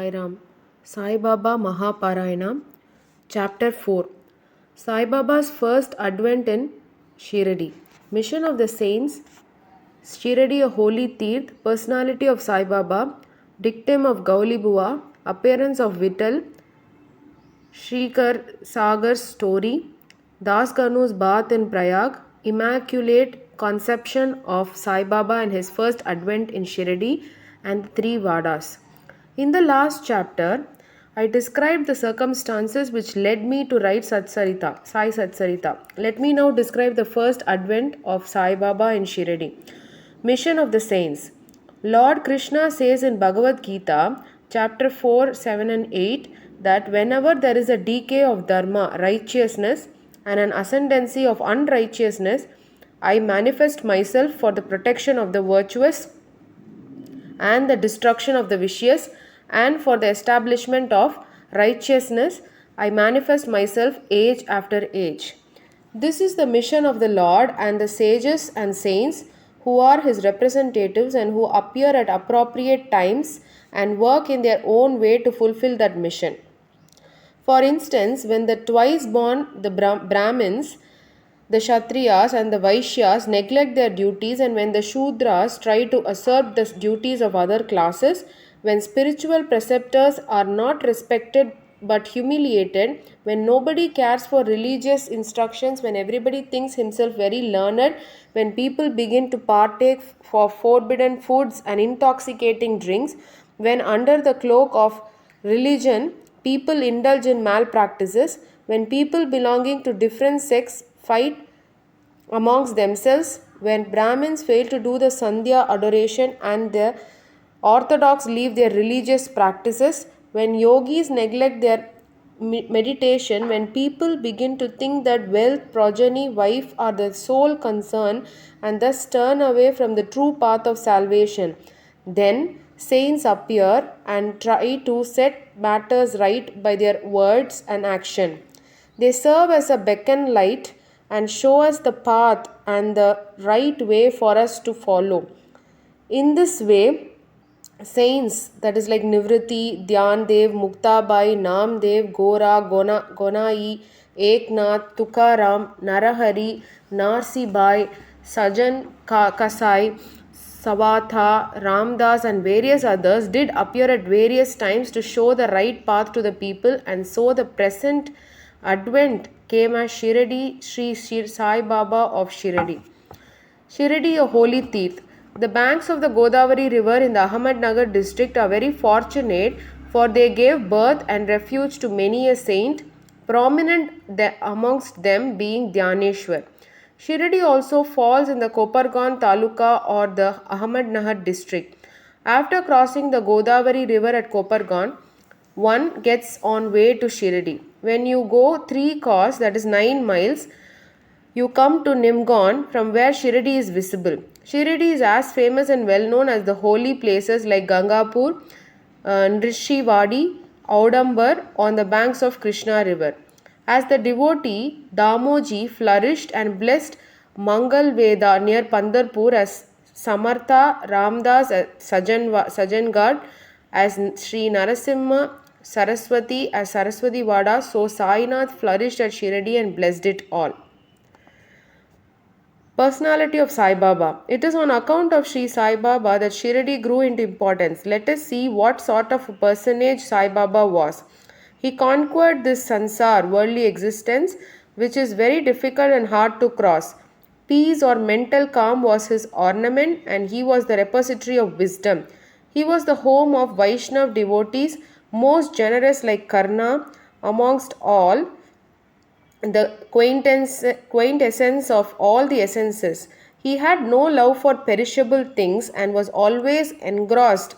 Sai Ram. Sai Baba Mahaparayana, Chapter 4. Sai Baba's first advent in Shiradi. Mission of the Saints, Shiradi a holy Tirth, personality of Sai Baba, dictum of Gauli Bua, appearance of Vittal, Shrikar Sagar's story, Das Kanu's bath in Prayag, immaculate conception of Sai Baba and his first advent in Shiradi, and the three Vadas. In the last chapter, I described the circumstances which led me to write Satsarita, Sai Satsarita. Let me now describe the first advent of Sai Baba in Shiradi. Mission of the Saints. Lord Krishna says in Bhagavad Gita, chapter 4, 7 and 8, that whenever there is a decay of dharma, righteousness, and an ascendancy of unrighteousness, I manifest myself for the protection of the virtuous and the destruction of the vicious, and for the establishment of righteousness, I manifest myself age after age. This is the mission of the Lord and the sages and saints who are his representatives and who appear at appropriate times and work in their own way to fulfill that mission. For instance, when the twice born, the Brahmins, the Kshatriyas and the Vaishyas neglect their duties, and when the Shudras try to usurp the duties of other classes, when spiritual preceptors are not respected but humiliated, when nobody cares for religious instructions, when everybody thinks himself very learned, when people begin to partake for forbidden foods and intoxicating drinks, when under the cloak of religion people indulge in malpractices, when people belonging to different sects fight amongst themselves, when Brahmins fail to do the Sandhya adoration and the Orthodox leave their religious practices, when yogis neglect their meditation, when people begin to think that wealth, progeny, wife are the sole concern and thus turn away from the true path of salvation, then saints appear and try to set matters right by their words and action. They serve as a beacon light and show us the path and the right way for us to follow. In this way, saints, that is like Nivriti, Dhyan Dev, Muktabai, Namdev, Gora, Gonai, Eknath, Tukaram, Narahari, Narsibai, Sajan Kasai, Savatha, Ramdas, and various others did appear at various times to show the right path to the people, and so the present advent came as Shiradi, Sri Sai Baba of Shiradi. Shiradi, a holy Tirth. The banks of the Godavari river in the Ahmednagar district are very fortunate, for they gave birth and refuge to many a saint, prominent amongst them being Dhyaneshwar. Shiradi also falls in the Kopargaon Taluka or the Ahmednagar district. After crossing the Godavari river at Kopargaon, one gets on way to Shiradi. When you go 3 cos, that is 9 miles, you come to Nimgaon, from where Shiradi is visible. Shiradi is as famous and well known as the holy places like Gangapur, Nrishivadi, Audambar on the banks of Krishna river. As the devotee, Damoji flourished and blessed Mangal Veda near Pandarpur, as Samartha Ramdas at Sajangad, as Sri Narasimha Saraswati as Saraswati Vada, so Sainath flourished at Shiradi and blessed it all. Personality of Sai Baba. It is on account of Sri Sai Baba that Shiradi grew into importance. Let us see what sort of a personage Sai Baba was. He conquered this sansar, worldly existence, which is very difficult and hard to cross. Peace or mental calm was his ornament, and he was the repository of wisdom. He was the home of Vaishnav devotees, most generous like Karna amongst all, the quintessence of all the essences. He had no love for perishable things and was always engrossed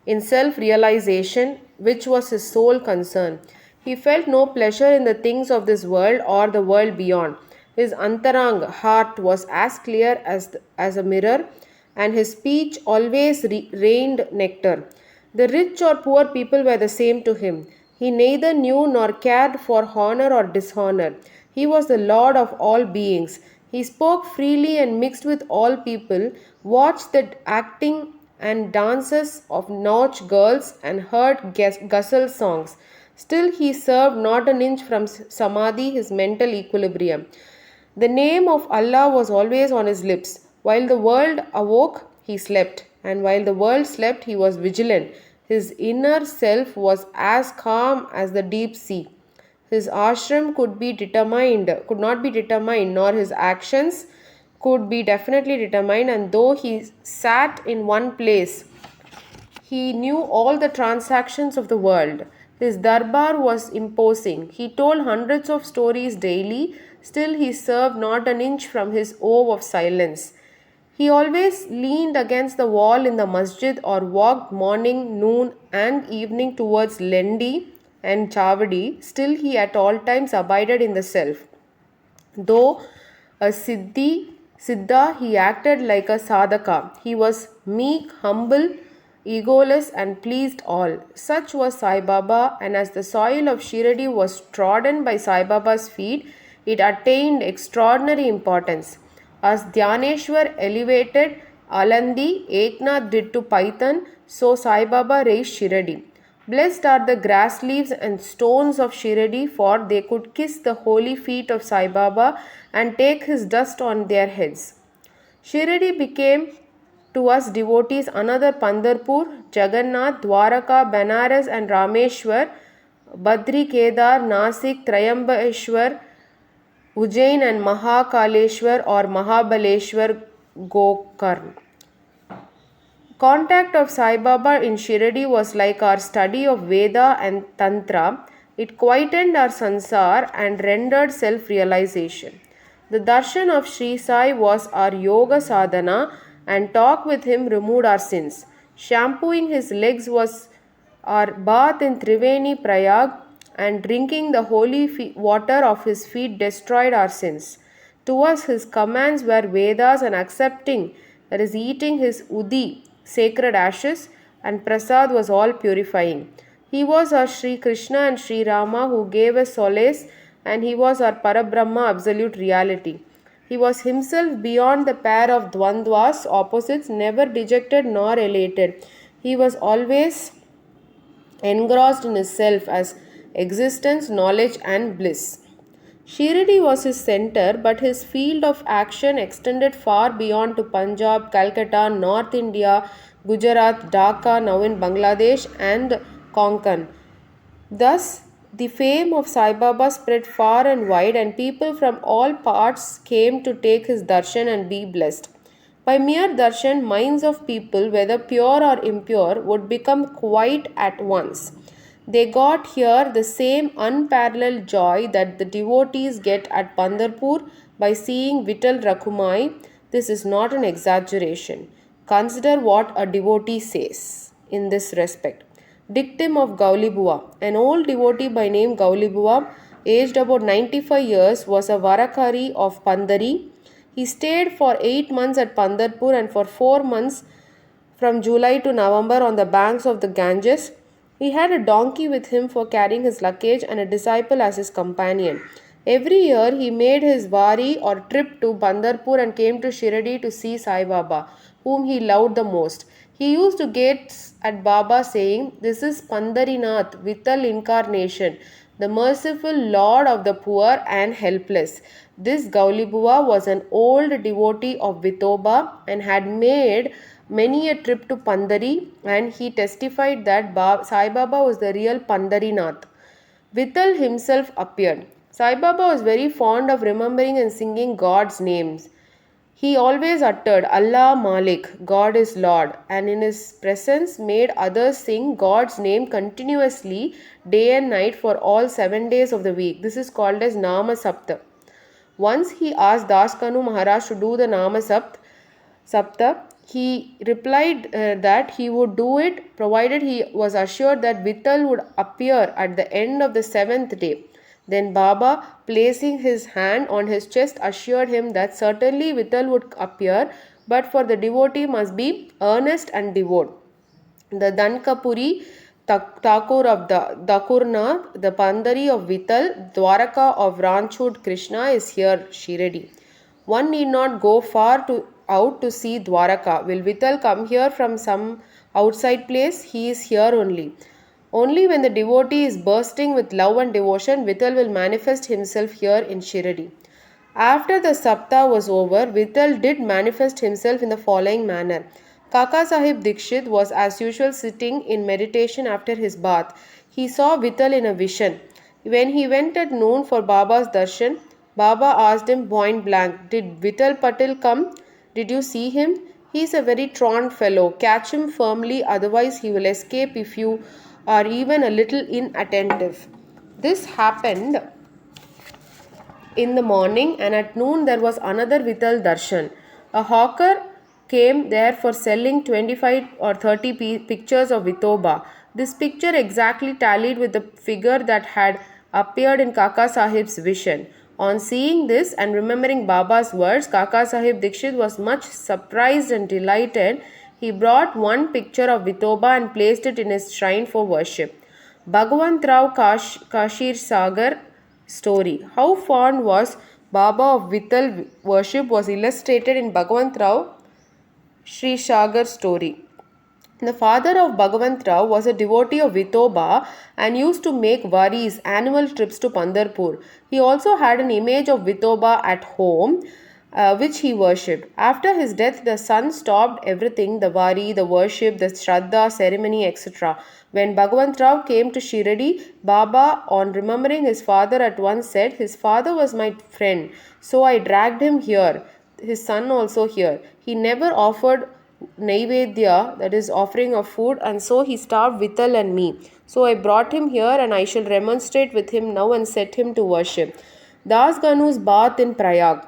in self-realization, which was his sole concern. He felt no pleasure in the things of this world or the world beyond. His antarang heart was as clear as a mirror, and his speech always rained nectar. The rich or poor people were the same to him. He neither knew nor cared for honor or dishonor. He was the Lord of all beings. He spoke freely and mixed with all people, watched the acting and dances of Nautch girls and heard ghazal songs. Still, he served not an inch from samadhi, his mental equilibrium. The name of Allah was always on his lips. While the world awoke, he slept, and while the world slept, he was vigilant. His inner self was as calm as the deep sea. His ashram could not be determined, nor his actions could be definitely determined, and though he sat in one place, he knew all the transactions of the world. His darbar was imposing. He told hundreds of stories daily, still he served not an inch from his oar of silence. He always leaned against the wall in the masjid or walked morning, noon, and evening towards Lendi and Chavadi. Still, he at all times abided in the self. Though a Siddha, he acted like a sadhaka. He was meek, humble, egoless, and pleased all. Such was Sai Baba, and as the soil of Shiradi was trodden by Sai Baba's feet, it attained extraordinary importance. As Dhyaneshwar elevated Alandi, Eknath did to Paitan, so Sai Baba raised Shiradi. Blessed are the grass leaves and stones of Shiradi, for they could kiss the holy feet of Sai Baba and take his dust on their heads. Shiradi became to us devotees another Pandarpur, Jagannath, Dwaraka, Benares, and Rameshwar, Badri, Kedar, Nasik, Trayambakeshwar, Ujjain, and Mahakaleshwar or Mahabaleshwar, Gokarn. Contact of Sai Baba in Shiradi was like our study of Veda and Tantra. It quietened our sansar and rendered self-realization. The darshan of Sri Sai was our yoga sadhana, and talk with him removed our sins. Shampooing his legs was our bath in Triveni Prayag, and drinking the holy water of his feet destroyed our sins. To us his commands were Vedas, and accepting, that is eating his udi, sacred ashes, and prasad was all purifying. He was our Sri Krishna and Sri Rama who gave us solace, and he was our Parabrahma, absolute reality. He was himself beyond the pair of dvandvas, opposites, never dejected nor elated. He was always engrossed in his self as existence, knowledge, and bliss. Shiradi was his center, but his field of action extended far beyond to Punjab, Calcutta, North India, Gujarat, Dhaka, now in Bangladesh, and Konkan. Thus, the fame of Sai Baba spread far and wide, and people from all parts came to take his darshan and be blessed. By mere darshan, minds of people, whether pure or impure, would become quiet at once. They got here the same unparalleled joy that the devotees get at Pandarpur by seeing Vittal Rakhumai. This is not an exaggeration. Consider what a devotee says in this respect. Dictum of Gaulibua. An old devotee by name Gaulibua, aged about 95 years, was a Varakari of Pandari. He stayed for 8 months at Pandarpur and for 4 months from July to November on the banks of the Ganges. He had a donkey with him for carrying his luggage and a disciple as his companion. Every year he made his vari or trip to Pandarpur and came to Shiradi to see Sai Baba, whom he loved the most. He used to gaze at Baba saying, "This is Pandarinath, Vittal incarnation, the merciful Lord of the poor and helpless." This Gaulibua was an old devotee of Vithoba and had made many a trip to Pandari, and he testified that Sai Baba was the real Pandarinath. Vittal himself appeared. Sai Baba was very fond of remembering and singing God's names. He always uttered Allah Malik, God is Lord, and in his presence made others sing God's name continuously day and night for all 7 days of the week. This is called as Nama Sapta. Once he asked Das Kanu Maharaj to do the Nama Sapta. He replied that he would do it provided he was assured that Vittal would appear at the end of the 7th day. Then Baba, placing his hand on his chest, assured him that certainly Vittal would appear, but for the devotee must be earnest and devout. The Dankapuri Thakur of the Dakurnath, the Pandari of Vittal, Dwaraka of Ranchud Krishna is here Shiradi. One need not go far to out to see Dwaraka. Will Vittal come here from some outside place? He is here only. Only when the devotee is bursting with love and devotion, Vittal will manifest himself here in Shiradi. After the Sapta was over, Vittal did manifest himself in the following manner. Kaka Sahib Dikshit was as usual sitting in meditation after his bath. He saw Vittal in a vision. When he went at noon for Baba's darshan, Baba asked him point blank, "Did Vittal Patil come? Did you see him? He is a very truant fellow. Catch him firmly, otherwise he will escape if you are even a little inattentive." This happened in the morning, and at noon there was another Vittal darshan. A hawker came there for selling 25 or 30 pictures of Vithoba. This picture exactly tallied with the figure that had appeared in Kaka Sahib's vision. On seeing this and remembering Baba's words, Kaka Sahib Dikshit was much surprised and delighted. He brought one picture of Vithoba and placed it in his shrine for worship. Bhagwant Rao Kashir Sagar story. How fond was Baba of Vittal worship was illustrated in Bhagwant Rao Sri Sagar story. The father of Bhagwant Rao was a devotee of Vithoba and used to make varis, annual trips to Pandarpur. He also had an image of Vithoba at home, which he worshipped. After his death, the son stopped everything, the vari, the worship, the shraddha, ceremony, etc. When Bhagwant Rao came to Shiradi, Baba, on remembering his father, at once said, "His father was my friend, so I dragged him here, his son also here. He never offered Naivedya, that is offering of food, and so he starved Vittal and me. So I brought him here, and I shall remonstrate with him now and set him to worship." Das Ganu's bath in Prayag.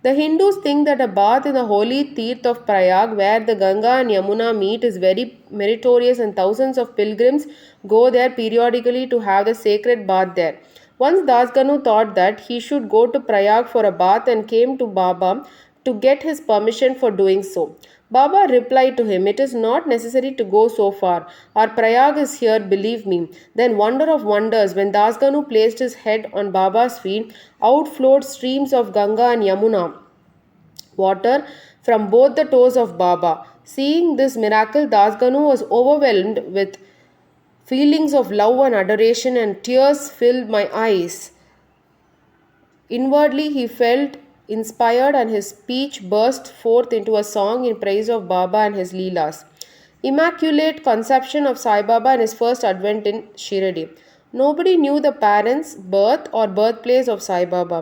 The Hindus think that a bath in the holy Tirth of Prayag, where the Ganga and Yamuna meet, is very meritorious, and thousands of pilgrims go there periodically to have the sacred bath there. Once Das Ganu thought that he should go to Prayag for a bath and came to Baba to get his permission for doing so. Baba replied to him, "It is not necessary to go so far. Our Prayag is here, believe me." Then, wonder of wonders, when Das Ganu placed his head on Baba's feet, out flowed streams of Ganga and Yamuna water from both the toes of Baba. Seeing this miracle, Das Ganu was overwhelmed with feelings of love and adoration, and tears filled my eyes. Inwardly, he felt inspired, and his speech burst forth into a song in praise of Baba and his Leelas. Immaculate conception of Sai Baba and his first advent in Shiradi. Nobody knew the parents, birth, or birthplace of Sai Baba.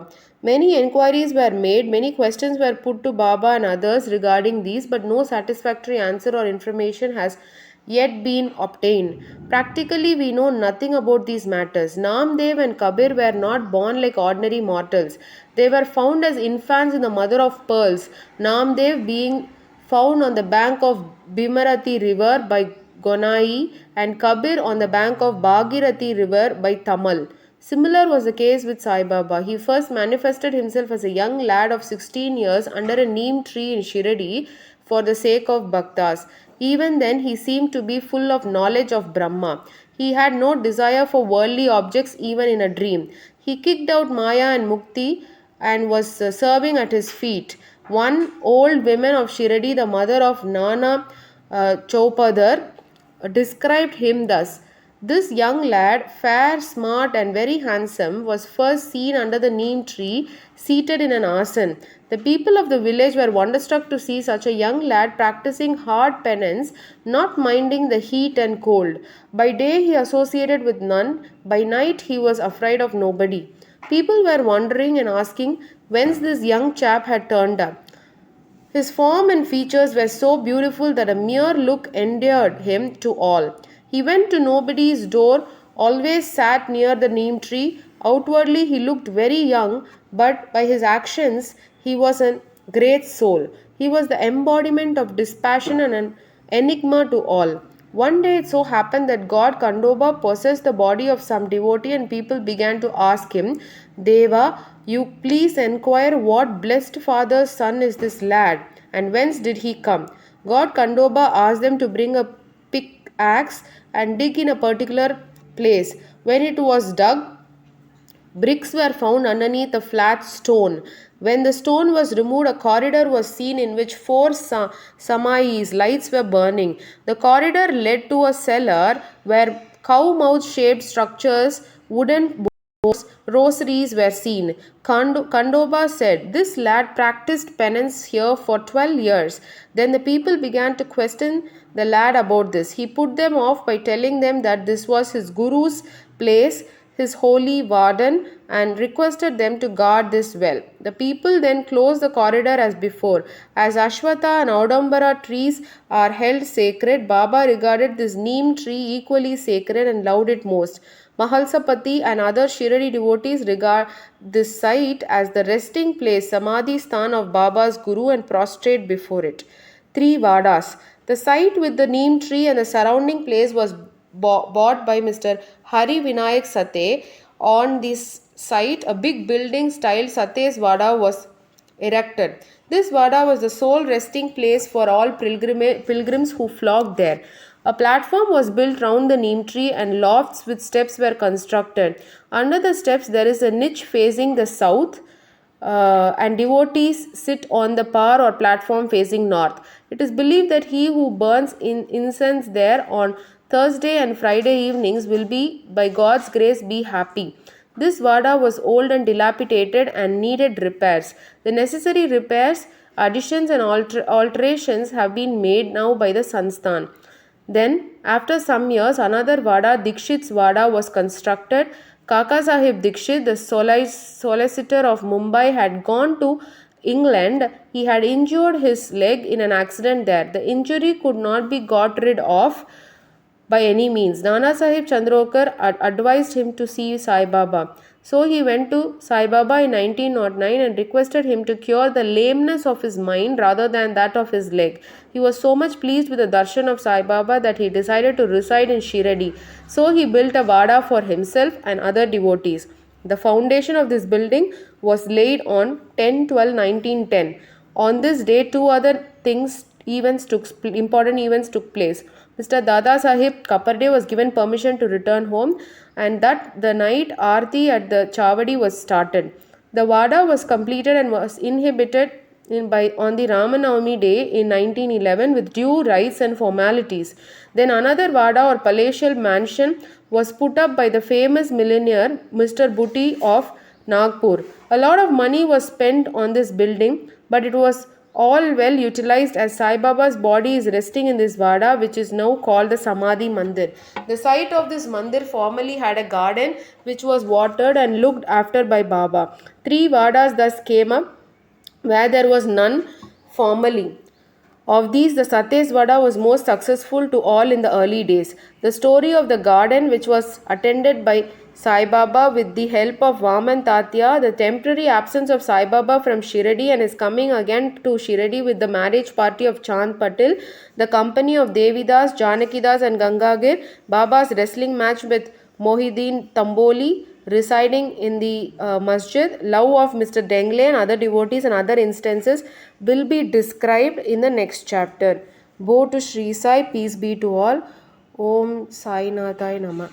Many enquiries were made, many questions were put to Baba and others regarding these, but no satisfactory answer or information has yet been obtained. Practically, we know nothing about these matters. Namdev and Kabir were not born like ordinary mortals. They were found as infants in the mother of pearls, Namdev being found on the bank of Bimarati river by Gonai and Kabir on the bank of Bhagirathi river by Tamal. Similar was the case with Sai Baba. He first manifested himself as a young lad of 16 years under a neem tree in Shiradi for the sake of bhaktas. Even then, he seemed to be full of knowledge of Brahma. He had no desire for worldly objects even in a dream. He kicked out Maya and Mukti and was serving at his feet. One old woman of Shiradi, the mother of Nana Chaupadar, described him thus: "This young lad, fair, smart, and very handsome, was first seen under the neem tree, seated in an asan. The people of the village were wonderstruck to see such a young lad practicing hard penance, not minding the heat and cold. By day he associated with none, by night he was afraid of nobody. People were wondering and asking whence this young chap had turned up. His form and features were so beautiful that a mere look endeared him to all. He went to nobody's door, always sat near the neem tree. Outwardly he looked very young, but by his actions he was a great soul. He was the embodiment of dispassion and an enigma to all. One day it so happened that God Kandoba possessed the body of some devotee, and people began to ask him, 'Deva, you please enquire what blessed father's son is this lad, and whence did he come?' God Kandoba asked them to bring a pickaxe and dig in a particular place. When it was dug, Bricks were found underneath a flat stone. When the stone was removed, a corridor was seen in which four samais lights were burning. The corridor led to a cellar where cow mouth shaped structures, wooden rosaries were seen. Kandoba said, "This lad practiced penance here for 12 years. Then the people began to question the lad about this. He put them off by telling them that this was his guru's place, his holy warden, and requested them to guard this well. The people then closed the corridor as before. As Ashwatha and Audambara trees are held sacred, Baba regarded this neem tree equally sacred and loved it most. Mahalsapati and other Shiradi devotees regard this site as the resting place, Samadhi Sthan of Baba's Guru, and prostrate before it. 3 Vadas. The site with the neem tree and the surrounding place was bought by Mr. Hari Vinayak Sate. On this site, a big building style Sate's Vada was erected. This Vada was the sole resting place for all pilgrims who flocked there. A platform was built round the neem tree and lofts with steps were constructed. Under the steps there is a niche facing the south, and devotees sit on the par or platform facing north. It is believed that he who burns incense there on Thursday and Friday evenings will by God's grace, be happy. This Vada was old and dilapidated and needed repairs. The necessary repairs, additions, and alterations have been made now by the Sansthan. Then, after some years, another Vada, Dikshit's Vada, was constructed. Kaka Sahib Dikshit, the solicitor of Mumbai, had gone to England. He had injured his leg in an accident there. The injury could not be got rid of by any means. Nana Sahib Chandrokar advised him to see Sai Baba. So he went to Sai Baba in 1909 and requested him to cure the lameness of his mind rather than that of his leg. He was so much pleased with the darshan of Sai Baba that he decided to reside in Shiradi. So he built a Vada for himself and other devotees. The foundation of this building was laid on 10/12/1910. On this day, two other important events took place. Mr. Dada Sahib Kaparde was given permission to return home, and that the night Aarti at the Chavadi was started. The Vada was completed and was inhabited on the Ramanavami day in 1911 with due rites and formalities. Then another Vada or palatial mansion was put up by the famous millionaire Mr. Bhutti of Nagpur. A lot of money was spent on this building, but it was all well utilized, as Sai Baba's body is resting in this Vada, which is now called the Samadhi Mandir. The site of this Mandir formerly had a garden which was watered and looked after by Baba. 3 Vadas thus came up where there was none formerly. Of these, the Sate's Vada was most successful to all in the early days. The story of the garden, which was attended by Sai Baba with the help of Vaman Tatya, the temporary absence of Sai Baba from Shiradi and his coming again to Shiradi with the marriage party of Chand Patil, the company of Devidas, Janakidas and Gangagir, Baba's wrestling match with Mohiddin Tamboli, residing in the masjid, love of Mr. Dengle and other devotees and other instances will be described in the next chapter. Bo to Sri Sai, peace be to all. Om Sai Nathai Nama.